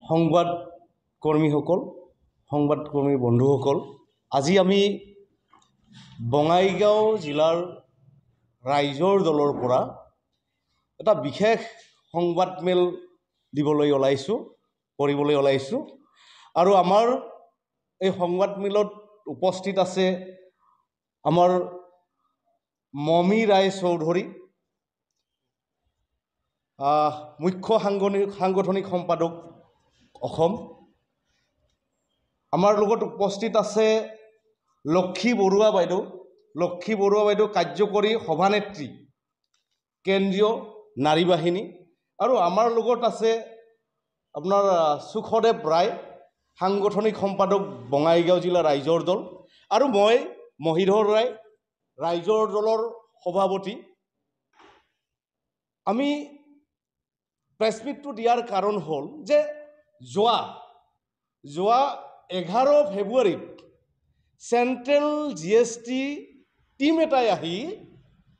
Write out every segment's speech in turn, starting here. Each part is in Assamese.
সংবাদকৰ্মীসকল, সংবাদকৰ্মী বন্ধুসকল, আজি আমি বঙাইগাঁও জিলাৰ ৰাইজৰ দলৰ পৰা এটা বিশেষ সংবাদমেল কৰিবলৈ ওলাইছোঁ আৰু আমাৰ এই সংবাদমেলত উপস্থিত আছে আমাৰ মমি ৰায় চৌধুৰী, মুখ্য সাংগঠনিক সম্পাদক অসম। আমাৰ লগত উপস্থিত আছে লক্ষী বৰুৱা বাইদেউ কাৰ্যকৰী সভানেত্ৰী কেন্দ্ৰীয় নাৰী বাহিনী, আৰু আমাৰ লগত আছে আপোনাৰ সুখদেৱ ৰায়, সাংগঠনিক সম্পাদক বঙাইগাঁও জিলা ৰাইজৰ দল, আৰু মই মহিধৰ ৰায়, ৰাইজৰ দলৰ সভাপতি। আমি প্ৰেছ মিটটো দিয়াৰ কাৰণ হ'ল যে যোৱা 11 ফেব্ৰুৱাৰীত চেণ্ট্ৰেল GST টিম এটাই আহি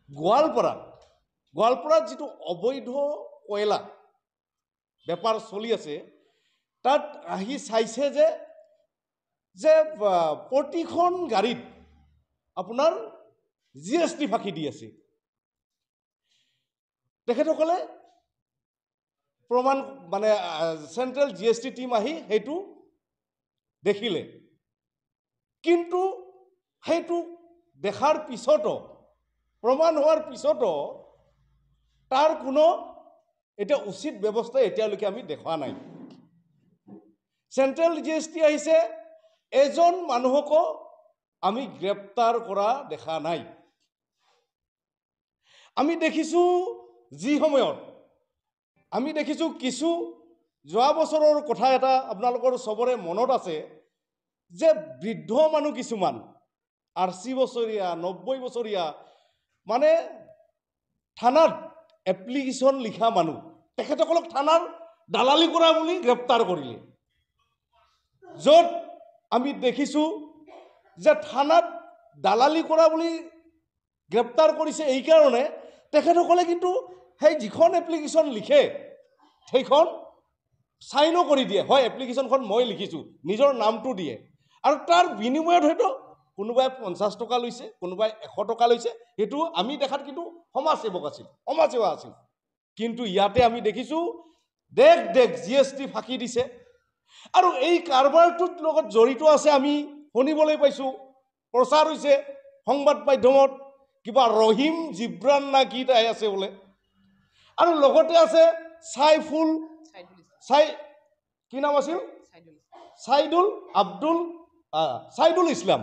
গোৱালপাৰাত যিটো অবৈধ কয়লা বেপাৰ চলি আছে তাত আহি চাইছে যে প্ৰতিখন গাড়ীত আপোনাৰ GST ফাঁকি দি আছে। তেখেতসকলে প্ৰমাণ চেণ্ট্ৰেল GST টিম আহি সেইটো দেখিলে, কিন্তু সেইটো দেখাৰ পিছতো, প্ৰমাণ হোৱাৰ পিছতো তাৰ কোনো এতিয়া উচিত ব্যৱস্থা এতিয়ালৈকে আমি দেখা নাই। চেণ্ট্ৰেল GST আহিছে, এজন মানুহকো আমি গ্ৰেপ্তাৰ কৰা দেখা নাই। আমি দেখিছোঁ কিছু যোৱা বছৰৰ কথা এটা আপোনালোকৰ চবৰে মনত আছে যে বৃদ্ধ মানুহ কিছুমান 80 বছৰীয়া 90 বছৰীয়া মানে থানাত এপ্লিকেশ্যন লিখা মানুহ, তেখেতসকলক থানাৰ দালালি কৰা বুলি গ্ৰেপ্তাৰ কৰিলে। য'ত আমি দেখিছোঁ যে থানাত দালালি কৰা বুলি গ্ৰেপ্তাৰ কৰিছে এইকাৰণে তেখেতসকলে কিন্তু সেই যিখন এপ্লিকেশ্যন লিখে সেইখন চাইনো কৰি দিয়ে, হয় এপ্লিকেশ্যনখন মই লিখিছোঁ, নিজৰ নামটো দিয়ে, আৰু তাৰ বিনিময়ত হয়তো কোনোবাই 50 টকা লৈছে, কোনোবাই 100 টকা লৈছে। সেইটো আমি দেখাত কিন্তু সমাজসেৱা আছিল। কিন্তু ইয়াতে আমি দেখিছোঁ দেখ GST ফাঁকি দিছে, আৰু এই কাৰবাৰটোৰ লগত জড়িত আছে। আমি শুনিবলৈ পাইছোঁ, প্ৰচাৰ হৈছে সংবাদ মাধ্যমত, কিবা ৰহিম জিব্ৰান না কি আছে বোলে, আৰু লগতে আছে কি নাম আছিল, ছাইদুল ইছলাম,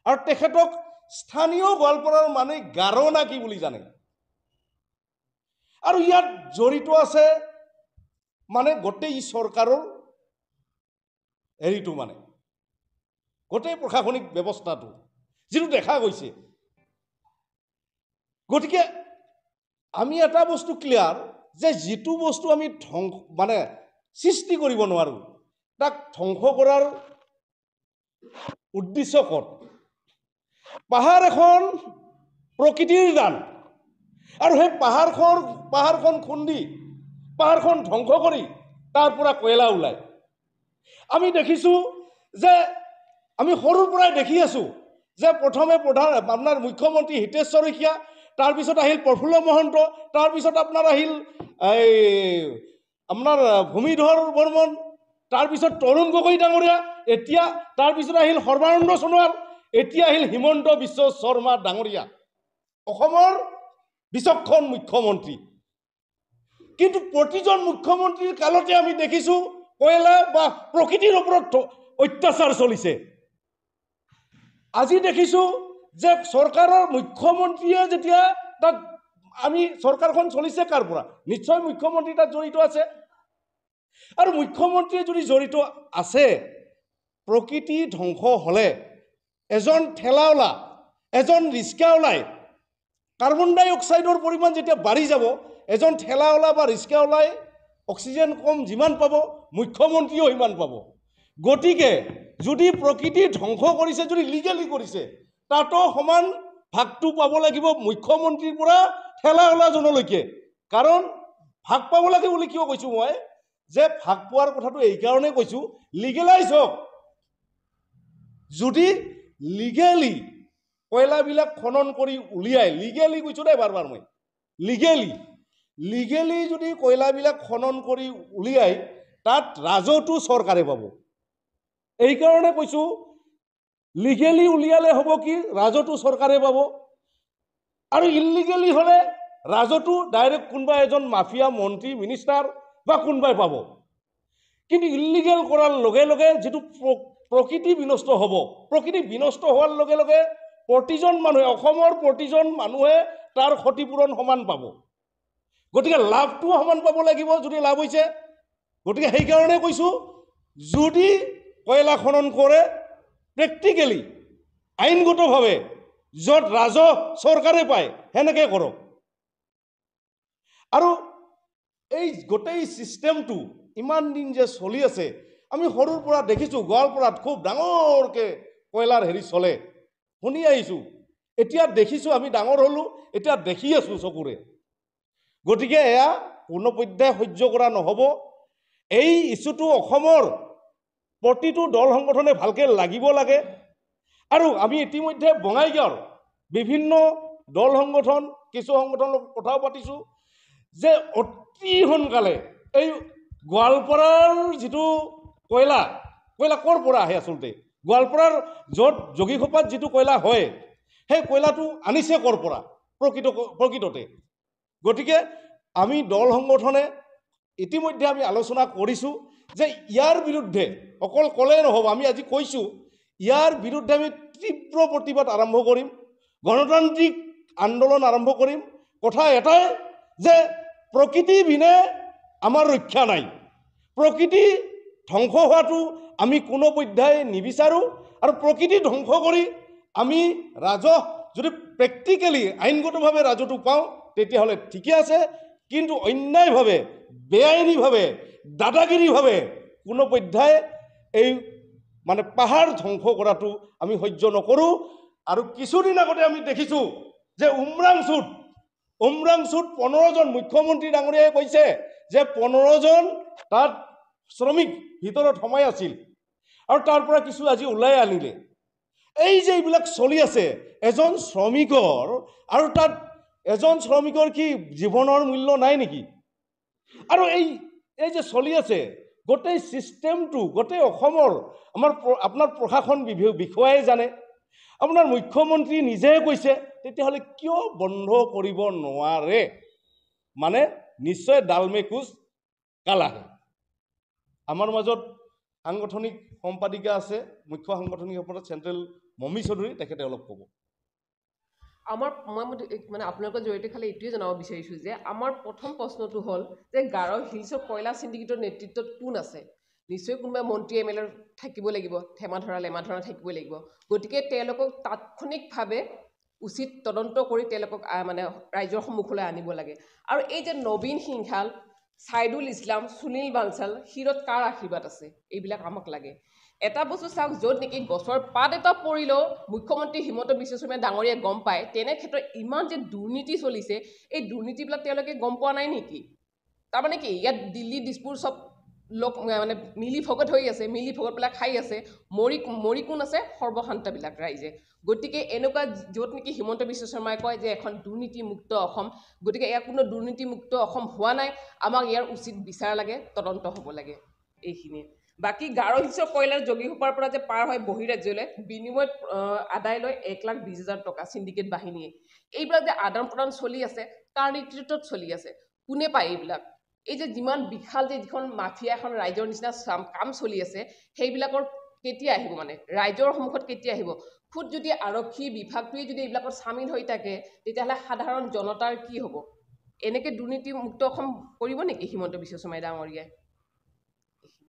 আৰু তেখেতক স্থানীয় গোৱালপাৰাৰ মানুহে গাৰো না কি বুলি জানে। আৰু ইয়াত জড়িত আছে গোটেই চৰকাৰৰ হেৰিটো, গোটেই প্ৰশাসনিক ব্যৱস্থাটো যিটো দেখা গৈছে। গতিকে আমি এটা বস্তু ক্লিয়াৰ যে যিটো বস্তু আমি সৃষ্টি কৰিব নোৱাৰোঁ তাক ধ্বংস কৰাৰ উদ্দেশ্য ক'ত? পাহাৰ এখন প্ৰকৃতিৰ দান, আৰু সেই পাহাৰখন খুন্দি পাহাৰখন ধ্বংস কৰি তাৰ পৰা কয়লা ওলায়। আমি দেখিছোঁ যে আমি সৰুৰ পৰাই দেখি আছোঁ যে প্ৰথমে আপোনাৰ মুখ্যমন্ত্ৰী হিতেশ শইকীয়া, তাৰপিছত আহিল প্ৰফুল্ল মহন্ত, তাৰপিছত আপোনাৰ আহিল আপোনাৰ ভূমিধৰ বৰ্মন, তাৰপিছত তৰুণ গগৈ ডাঙৰীয়া, এতিয়া তাৰপিছত আহিল সৰ্বানন্দ সোণোৱাল, এতিয়া আহিল হিমন্ত বিশ্ব শৰ্মা ডাঙৰীয়া, অসমৰ বিচক্ষণ মুখ্যমন্ত্ৰী। কিন্তু প্ৰতিজন মুখ্যমন্ত্ৰীৰ কালতে আমি দেখিছোঁ কয়লা বা প্ৰকৃতিৰ ওপৰত অত্যাচাৰ চলিছে। আজি দেখিছোঁ যে চৰকাৰৰ মুখ্যমন্ত্ৰীয়ে যেতিয়া তাত আমি চৰকাৰখন চলিছে কাৰ পৰা? নিশ্চয় মুখ্যমন্ত্ৰী তাত জড়িত আছে, আৰু মুখ্যমন্ত্ৰীয়ে যদি জড়িত আছে, প্ৰকৃতি ধ্বংস হ'লে এজন ঠেলাওলা, এজন ৰিক্সাওলাই কাৰ্বন ডাই অক্সাইডৰ পৰিমাণ যেতিয়া বাঢ়ি যাব, এজন ঠেলাওলা বা ৰিক্সাওলাই অক্সিজেন কম যিমান পাব, মুখ্যমন্ত্ৰীও সিমান পাব। গতিকে যদি প্ৰকৃতি ধ্বংস কৰিছে, যদি লিগেলি কৰিছে, তাতো সমান ভাগটো পাব লাগিব মুখ্যমন্ত্ৰীৰ পৰা ঠেলাওলাজনলৈকে। কাৰণ ভাগ পাব লাগে বুলি কিয় কৈছোঁ মই, যে ভাগ পোৱাৰ কথাটো এইকাৰণে কৈছোঁ, লিগেলাইজ হওক। যদি লিগেলি কয়লাবিলাক খনন কৰি উলিয়াই, লিগেলি কৈছোঁ দেই বাৰ মই, লিগেলি যদি কয়লাবিলাক খনন কৰি উলিয়াই, তাত ৰাজহটো চৰকাৰে পাব। এইকাৰণে কৈছোঁ, লিগেলি উলিয়ালে হ'ব কি, ৰাজহটো চৰকাৰে পাব। আৰু ইলিগেলি হ'লে ৰাজহটো ডাইৰেক্ট কোনোবা এজন মাফিয়া মন্ত্ৰী মিনিষ্টাৰ বা কোনোবাই পাব। কিন্তু ইলিগেল কৰাৰ লগে লগে যিটো প্ৰকৃতি বিনষ্ট হ'ব, প্ৰকৃতি বিনষ্ট হোৱাৰ লগে লগে প্ৰতিজন মানুহে, অসমৰ প্ৰতিজন মানুহে তাৰ ক্ষতিপূৰণ সমান পাব। গতিকে লাভটোও সমান পাব লাগিব যদি লাভ হৈছে। গতিকে সেইকাৰণে কৈছোঁ, যদি কয়লা খনন কৰে প্ৰেক্টিকেলি আইনগতভাৱে য'ত ৰাজহ চৰকাৰে পায় সেনেকৈ কৰক। আৰু এই গোটেই ছিষ্টেমটো ইমান দিন যে চলি আছে, আমি সৰুৰ পৰা দেখিছোঁ গোৱালপাৰাত খুব ডাঙৰকৈ কয়লাৰ হেৰি চলে, শুনি আহিছোঁ। এতিয়া দেখিছোঁ, আমি ডাঙৰ হ'লোঁ, এতিয়া দেখি আছোঁ চকুৰে। গতিকে এয়া কোনোপধ্যে সহ্য কৰা নহ'ব। এই ইছ্যুটো অসমৰ প্ৰতিটো দল সংগঠনে ভালকৈ লাগিব লাগে। আৰু আমি ইতিমধ্যে বঙাইগাঁৱৰ বিভিন্ন দল সংগঠন, কিছু সংগঠনৰ লগত কথাও পাতিছোঁ যে অতি সোনকালে এই গোৱালপাৰাৰ যিটো কয়লা ক'ৰ পৰা আহে আচলতে, গোৱালপাৰাৰ য'ত যোগীঘোপাত যিটো কয়লা হয়, সেই কয়লাটো আনিছে ক'ৰ পৰা প্ৰকৃততে। গতিকে আমি দল সংগঠনে ইতিমধ্যে আমি আলোচনা কৰিছোঁ যে ইয়াৰ বিৰুদ্ধে অকল ক'লেই নহ'ব, আমি আজি কৈছোঁ ইয়াৰ বিৰুদ্ধে আমি তীব্ৰ প্ৰতিবাদ আৰম্ভ কৰিম, গণতান্ত্ৰিক আন্দোলন আৰম্ভ কৰিম। কথা এটাই যে প্ৰকৃতি বিনে আমাৰ ৰক্ষা নাই। প্ৰকৃতি ধ্বংস হোৱাটো আমি কোনোপধ্যায় নিবিচাৰোঁ। আৰু প্ৰকৃতি ধ্বংস কৰি আমি ৰাজহ যদি প্ৰেক্টিকেলি আইনগতভাৱে ৰাজহটো পাওঁ তেতিয়াহ'লে ঠিকে আছে। কিন্তু অন্যায়ভাৱে, বেআইনীভাৱে, দাদাগিৰিভাৱে কোনোপধ্যায় এই মানে পাহাৰ ধ্বংস কৰাটো আমি সহ্য নকৰোঁ। আৰু কিছুদিন আগতে আমি দেখিছোঁ যে উমৰাংচুত 15জন মুখ্যমন্ত্ৰী ডাঙৰীয়াই কৈছে যে 15জন তাত শ্ৰমিক ভিতৰত সোমাই আছিল আৰু তাৰ পৰা কিছু আজি ওলাই আনিলে। এই যে এইবিলাক চলি আছে, এজন শ্ৰমিকৰ আৰু তাত এজন শ্ৰমিকৰ কি জীৱনৰ মূল্য নাই নেকি? আৰু এই যে চলি আছে গোটেই ছিষ্টেমটো, গোটেই অসমৰ আপোনাৰ প্ৰশাসন বিষয়াই জানে, আপোনাৰ মুখ্যমন্ত্ৰী নিজে কৈছে, তেতিয়াহ'লে কিয় বন্ধ কৰিব নোৱাৰে? মানে নিশ্চয় ডালমে কুছ কালাহে। আমাৰ মাজত সাংগঠনিক সম্পাদিকা আছে, মুখ্য সাংগঠনিক সম্পাদক চেণ্ট্ৰেল মমী চৌধুৰী, তেখেতে অলপ ক'ব। মই মানে আপোনালোকৰ জৰিয়তে খালি এইটোৱে জনাব বিচাৰিছোঁ যে আমাৰ প্ৰথম প্ৰশ্নটো হ'ল যে গাৰো হিলছৰ কয়লা চিণ্ডিকেটৰ নেতৃত্বত কোন আছে? নিশ্চয় কোনোবা মন্ত্ৰী MLA থাকিব লাগিব, লেমাধৰা থাকিব লাগিব। গতিকে তেওঁলোকক তাৎক্ষণিকভাৱে উচিত তদন্ত কৰি তেওঁলোকক মানে ৰাইজৰ সন্মুখলৈ আনিব লাগে। আৰু এই যে নবীন সিংহাল, ছাইদুল ইছলাম, সুনীল বানচাল, শিৰত কাৰ আশীৰ্বাদ আছে? এইবিলাক আমাক লাগে। এটা বস্তু চাওক, য'ত নেকি গছৰ পাত এটা পৰিলেও মুখ্যমন্ত্ৰী হিমন্ত বিশ্ব শৰ্মাই ডাঙৰীয়াই গম পায়, তেনে ক্ষেত্ৰত ইমান যে দুৰ্নীতি চলিছে, এই দুৰ্নীতিবিলাক তেওঁলোকে গম পোৱা নাই নেকি? তাৰমানে কি ইয়াত দিল্লী দিছপুৰ চব লোক মানে মিলি ভগত হৈ আছে, মিলি ভগতবিলাক খাই আছে, মৰি কোন আছে? সৰ্বশান্তবিলাক ৰাইজে। গতিকে এনেকুৱা য'ত নেকি হিমন্ত বিশ্ব শৰ্মাই কয় যে এখন দুৰ্নীতিমুক্ত অসম, গতিকে ইয়াৰ কোনো দুৰ্নীতিমুক্ত অসম হোৱা নাই। আমাক ইয়াৰ উচিত বিচাৰ লাগে, তদন্ত হ'ব লাগে। এইখিনিয়ে। বাকী গাৰো হিলছৰ কয়লাৰ যোগীঘোপাৰ পৰা যে পাৰ হয় বহিৰাজ্যলৈ, বিনিময়ত আদায় লয় 1,20,000 টকা চিণ্ডিকেট বাহিনীয়ে। এইবিলাক যে আদান প্ৰদান চলি আছে, কাৰ নেতৃত্বত চলি আছে? কোনে পায় এইবিলাক? এই যে যিমান বিশাল যে যিখন মাফিয়া এখন ৰাইজৰ নিচিনা কাম চলি আছে, সেইবিলাকৰ কেতিয়া আহিব? মানে ৰাইজৰ সন্মুখত কেতিয়া আহিব? খুদ যদি আৰক্ষী বিভাগটোৱে যদি এইবিলাকত চামিল হৈ থাকে, তেতিয়াহ'লে সাধাৰণ জনতাৰ কি হ'ব? এনেকৈ দুৰ্নীতিমুক্ত অসম কৰিব নেকি হিমন্ত বিশ্ব শৰ্মাই ডাঙৰীয়াই?